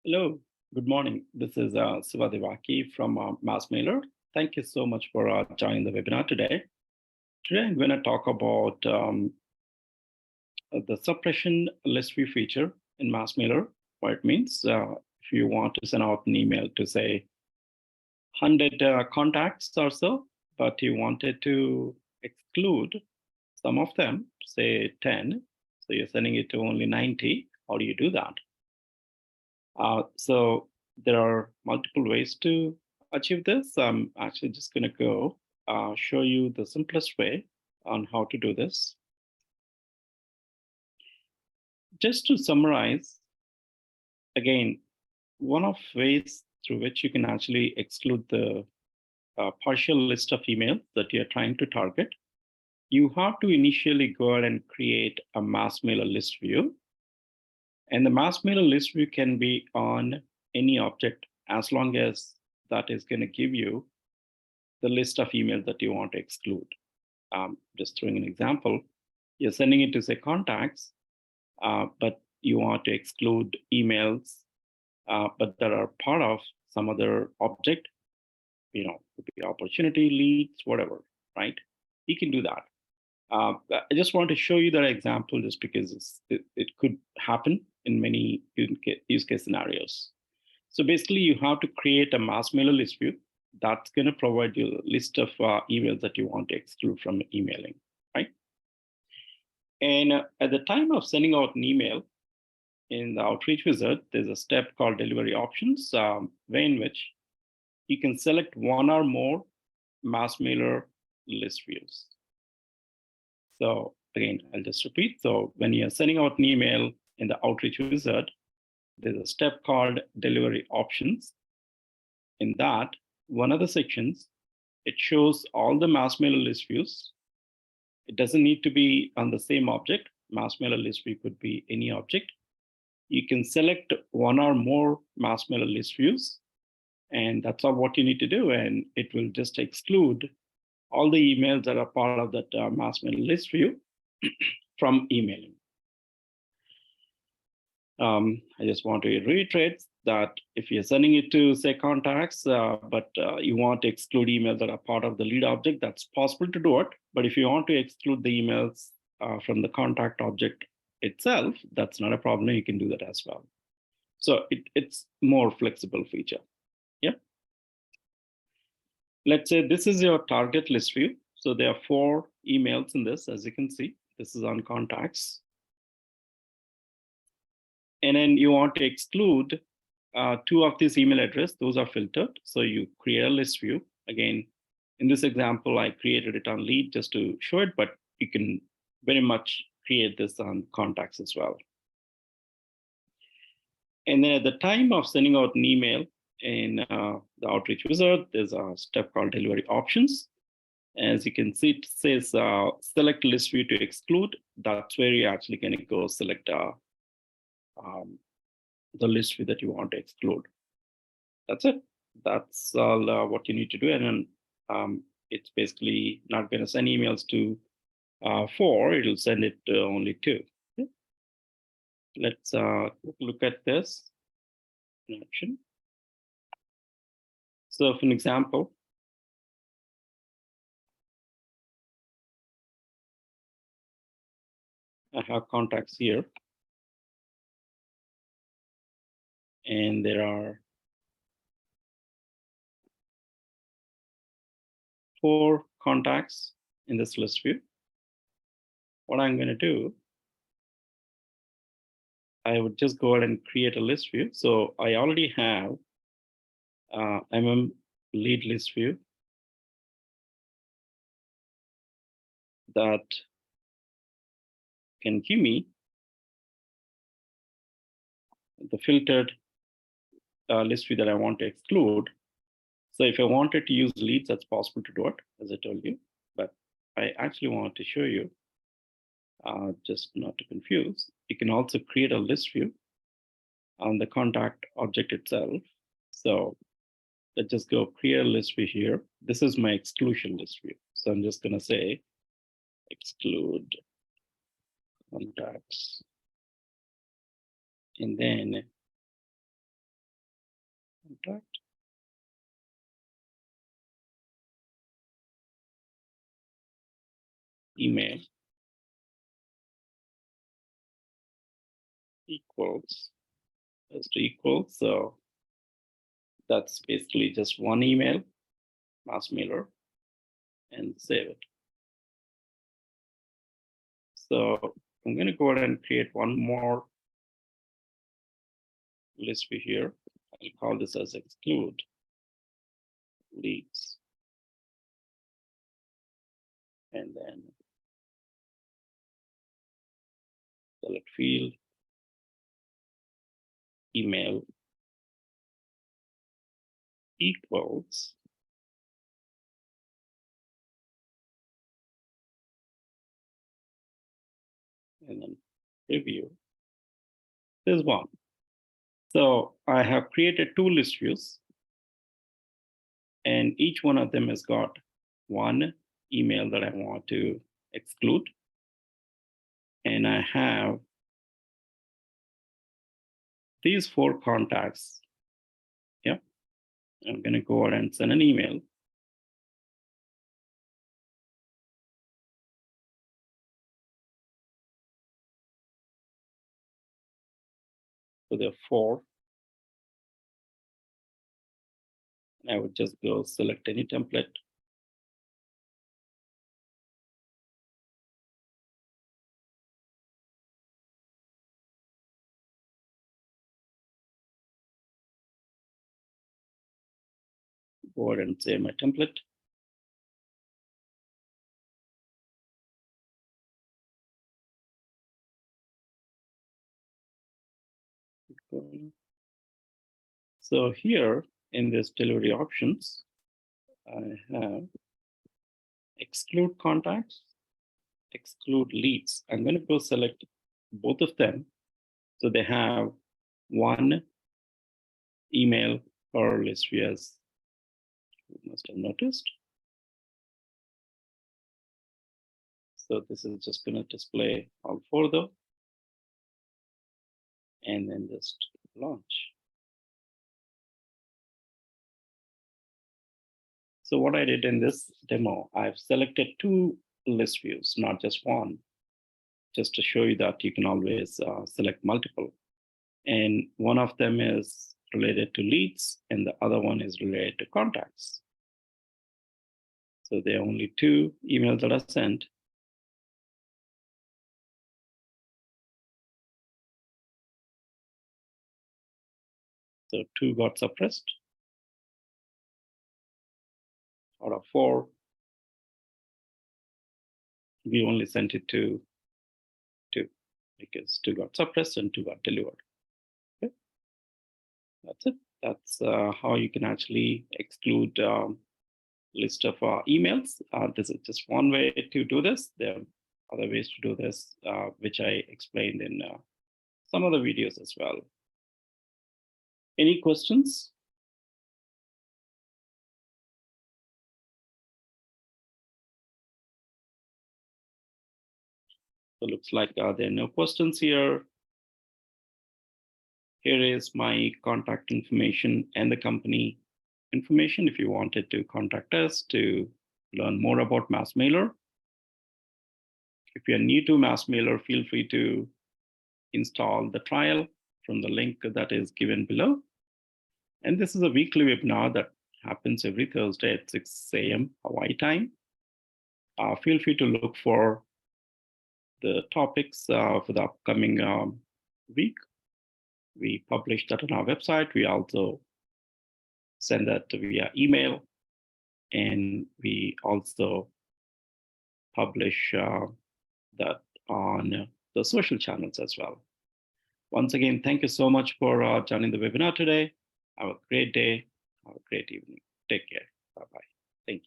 Hello, good morning. This is 𝗟𝗘𝗧 from MassMailer. Thank you so much for joining the webinar today. Today I'm going to talk about the suppression list view feature in MassMailer. What it means if you want to send out an email to say 100 contacts or so, but you wanted to exclude some of them, say 10, so you're sending it to only 90. How do you do that? So there are multiple ways to achieve this. I'm actually just going to go show you the simplest way on how to do this. Just to summarize, again, one of ways through which you can actually exclude the partial list of emails that you're trying to target, you have to initially go ahead and create a MassMailer list view. And the MassMailer list view can be on any object as long as that is going to give you the list of emails that you want to exclude. Just throwing an example, you're sending it to say contacts, but you want to exclude emails, but that are part of some other object, could be opportunity, leads, whatever, right? You can do that. I just want to show you that example just because it could happen in many use case scenarios. So basically, you have to create a MassMailer list view that's going to provide you a list of emails that you want to exclude from emailing, right? And at the time of sending out an email in the outreach wizard, there's a step called delivery options, in which you can select one or more MassMailer list views. So again, I'll just repeat. So when you're sending out an email in the outreach wizard, there's a step called delivery options. In that, one of the sections, it shows all the MassMailer list views. It doesn't need to be on the same object. MassMailer list view could be any object. You can select one or more MassMailer list views, and that's all what you need to do. And it will just exclude all the emails that are part of that MassMailer list view from emailing. I just want to reiterate that if you're sending it to say contacts, but you want to exclude emails that are part of the lead object, that's possible to do it. But if you want to exclude the emails from the contact object itself, that's not a problem. You can do that as well. So it's more flexible feature. Yeah. Let's say this is your target list view. So there are 4 emails in this, as you can see. This is on contacts. And then you want to exclude 2 of these email address. Those are filtered. So you create a list view. Again, in this example, I created it on lead just to show it, but you can very much create this on contacts as well. And then at the time of sending out an email in the outreach wizard, there's a step called delivery options. As you can see, it says select list view to exclude. That's where you're actually going to go select the list view that you want to exclude. That's it. That's all what you need to do. And then it's basically not going to send emails to 4. It'll send it to only 2. Okay. Let's look at this in action. So for an example, I have contacts here. And there are 4 contacts in this list view. What I'm going to do, I would just go ahead and create a list view. So I already have lead list view that can give me the filtered list view that I want to exclude. So if I wanted to use leads, that's possible to do it, as I told you. But I actually want to show you, just not to confuse, you can also create a list view on the contact object itself. So let's just go create a list view here. This is my exclusion list view. So I'm just going to say exclude contacts. And then contact. Email equals is to equal. So that's basically just one email, MassMailer, and save it. So I'm going to go ahead and create one more list view here. I'll call this as exclude leads. And then select field, email equals, and then preview. There's one. So I have created two list views, and each one of them has got one email that I want to exclude. And I have these four contacts. Yeah, I'm going to go ahead and send an email. So there are four. I would just go select any template. Go ahead and save my template. So here in this delivery options, I have exclude contacts, exclude leads. I'm going to go select both of them. So they have one email per list view, as you must have noticed. So this is just going to display all four though, and then just launch. So what I did in this demo, I've selected two list views, not just one, just to show you that you can always select multiple. And one of them is related to leads, and the other one is related to contacts. So there are only two emails that are sent. So two got suppressed out of four. We only sent it to two because two got suppressed and two got delivered. Okay, that's it. That's how you can actually exclude list of emails. This is just one way to do this. There are other ways to do this, which I explained in some other videos as well. Any questions? So it looks like there are no questions here. Here is my contact information and the company information if you wanted to contact us to learn more about MassMailer. If you're new to MassMailer, feel free to install the trial from the link that is given below. And this is a weekly webinar that happens every Thursday at 6 a.m. Hawaii time. Feel free to look for the topics for the upcoming week. We publish that on our website. We also send that via email, and we also publish that on the social channels as well. Once again, thank you so much for joining the webinar today. Have a great day. Have a great evening. Take care. Bye-bye.